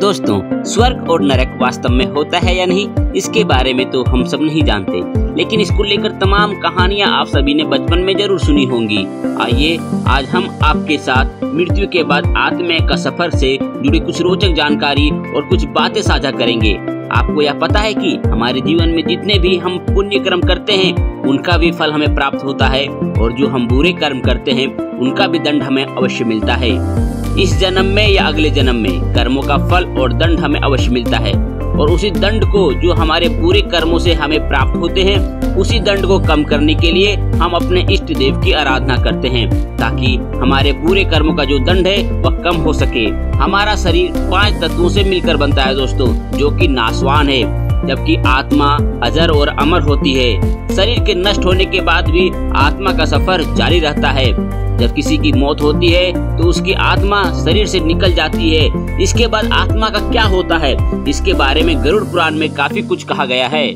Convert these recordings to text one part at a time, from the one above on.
दोस्तों, स्वर्ग और नरक वास्तव में होता है या नहीं, इसके बारे में तो हम सब नहीं जानते, लेकिन इसको लेकर तमाम कहानियां आप सभी ने बचपन में जरूर सुनी होंगी। आइए आज हम आपके साथ मृत्यु के बाद आत्मा का सफर से जुड़ी कुछ रोचक जानकारी और कुछ बातें साझा करेंगे। आपको यह पता है कि हमारे जीवन में जितने भी हम पुण्य कर्म करते हैं उनका भी फल हमें प्राप्त होता है, और जो हम बुरे कर्म करते हैं उनका भी दंड हमें अवश्य मिलता है। इस जन्म में या अगले जन्म में कर्मों का फल और दंड हमें अवश्य मिलता है, और उसी दंड को जो हमारे बुरे कर्मों से हमें प्राप्त होते हैं, उसी दंड को कम करने के लिए हम अपने इष्ट देव की आराधना करते हैं, ताकि हमारे बुरे कर्मों का जो दंड है वह कम हो सके। हमारा शरीर 5 तत्वों से मिलकर बनता है दोस्तों, जो कि नाशवान है, जबकि आत्मा अजर और अमर होती है। शरीर के नष्ट होने के बाद भी आत्मा का सफर जारी रहता है। जब किसी की मौत होती है तो उसकी आत्मा शरीर से निकल जाती है। इसके बाद आत्मा का क्या होता है, इसके बारे में गरुड़ पुराण में काफी कुछ कहा गया है।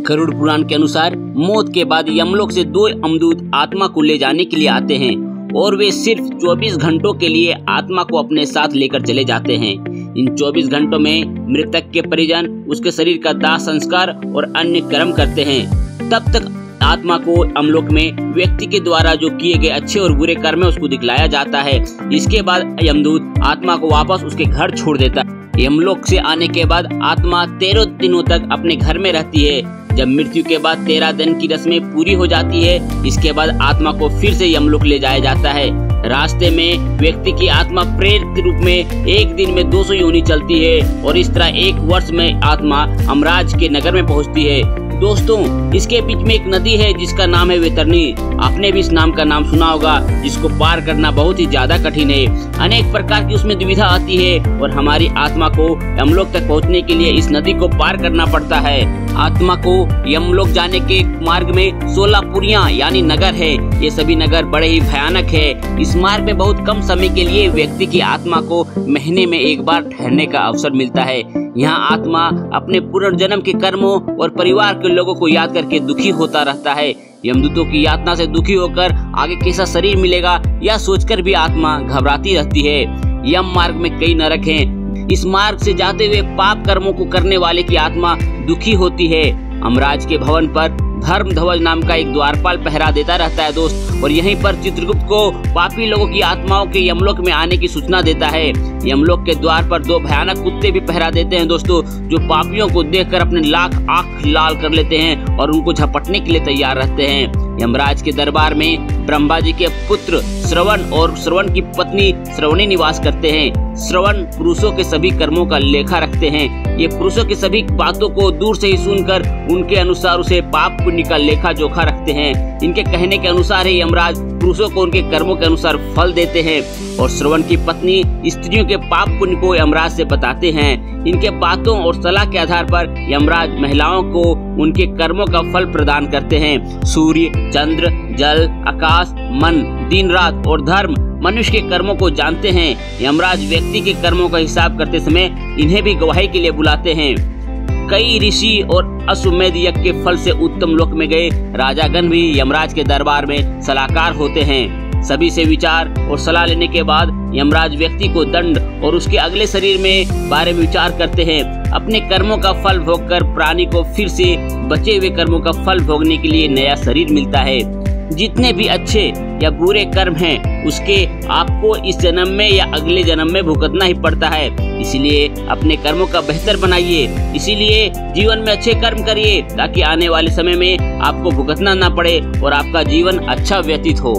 गरुड़ पुराण के अनुसार मौत के बाद यमलोक से 2 यमदूत आत्मा को ले जाने के लिए आते हैं, और वे सिर्फ 24 घंटों के लिए आत्मा को अपने साथ लेकर चले जाते हैं। इन 24 घंटों में मृतक के परिजन उसके शरीर का दाह संस्कार और अन्य कर्म करते हैं। तब तक आत्मा को यमलोक में व्यक्ति के द्वारा जो किए गए अच्छे और बुरे कर्म है उसको दिखलाया जाता है। इसके बाद यमदूत आत्मा को वापस उसके घर छोड़ देता है। यमलोक से आने के बाद आत्मा 13 दिनों तक अपने घर में रहती है। जब मृत्यु के बाद 13 दिन की रस्में पूरी हो जाती है, इसके बाद आत्मा को फिर से यमलोक ले जाया जाता है। रास्ते में व्यक्ति की आत्मा प्रेत के रूप में एक दिन में 200 योनि चलती है, और इस तरह 1 वर्ष में आत्मा अमराज के नगर में पहुंचती है। दोस्तों, इसके बीच में एक नदी है जिसका नाम है वैतरणी। आपने भी इस नाम का नाम सुना होगा, जिसको पार करना बहुत ही ज्यादा कठिन है। अनेक प्रकार की उसमें दुविधा आती है, और हमारी आत्मा को यमलोक तक पहुंचने के लिए इस नदी को पार करना पड़ता है। आत्मा को यमलोक जाने के मार्ग में 16 पुरियां यानी नगर है। ये सभी नगर बड़े ही भयानक है। इस मार्ग में बहुत कम समय के लिए व्यक्ति की आत्मा को महीने में एक बार ठहरने का अवसर मिलता है। यहाँ आत्मा अपने पुनर्जन्म के कर्मों और परिवार के लोगों को याद करके दुखी होता रहता है। यमदूतों की यातना से दुखी होकर आगे कैसा शरीर मिलेगा यह सोचकर भी आत्मा घबराती रहती है। यम मार्ग में कई नरक हैं। इस मार्ग से जाते हुए पाप कर्मों को करने वाले की आत्मा दुखी होती है। अमराज के भवन पर धर्म ध्वज नाम का एक द्वारपाल पहरा देता रहता है दोस्त, और यहीं पर चित्रगुप्त को पापी लोगों की आत्माओं के यमलोक में आने की सूचना देता है। यमलोक के द्वार पर 2 भयानक कुत्ते भी पहरा देते हैं दोस्तों, जो पापियों को देखकर अपने लाख आंख लाल कर लेते हैं और उनको झपटने के लिए तैयार रहते हैं। यमराज के दरबार में ब्रह्मा जी के पुत्र श्रवण और श्रवण की पत्नी श्रवणी निवास करते हैं। श्रवण पुरुषों के सभी कर्मों का लेखा रखते हैं। ये पुरुषों की सभी बातों को दूर से ही सुनकर उनके अनुसार उसे पाप पुण्य का लेखा जोखा रखते हैं। इनके कहने के अनुसार ही यमराज पुरुषों को उनके कर्मों के अनुसार फल देते हैं, और श्रवण की पत्नी स्त्रियों के पाप पुण्य को यमराज से बताते हैं। इनके बातों और सलाह के आधार पर यमराज महिलाओं को उनके कर्मों का फल प्रदान करते हैं। सूर्य, चंद्र, जल, आकाश, मन, दिन रात और धर्म मनुष्य के कर्मों को जानते हैं। यमराज व्यक्ति के कर्मों का हिसाब करते समय इन्हें भी गवाही के लिए बुलाते हैं। कई ऋषि और अश्वमेध यज्ञ के फल से उत्तम लोक में गए राजागण भी यमराज के दरबार में सलाहकार होते हैं। सभी से विचार और सलाह लेने के बाद यमराज व्यक्ति को दंड और उसके अगले शरीर में बारे में विचार करते हैं। अपने कर्मों का फल भोगकर प्राणी को फिर से बचे हुए कर्मों का फल भोगने के लिए नया शरीर मिलता है। जितने भी अच्छे या बुरे कर्म हैं उसके आपको इस जन्म में या अगले जन्म में भुगतना ही पड़ता है। इसीलिए अपने कर्मों का बेहतर बनाइए। इसीलिए जीवन में अच्छे कर्म करिए, ताकि आने वाले समय में आपको भुगतना ना पड़े और आपका जीवन अच्छा व्यतीत हो।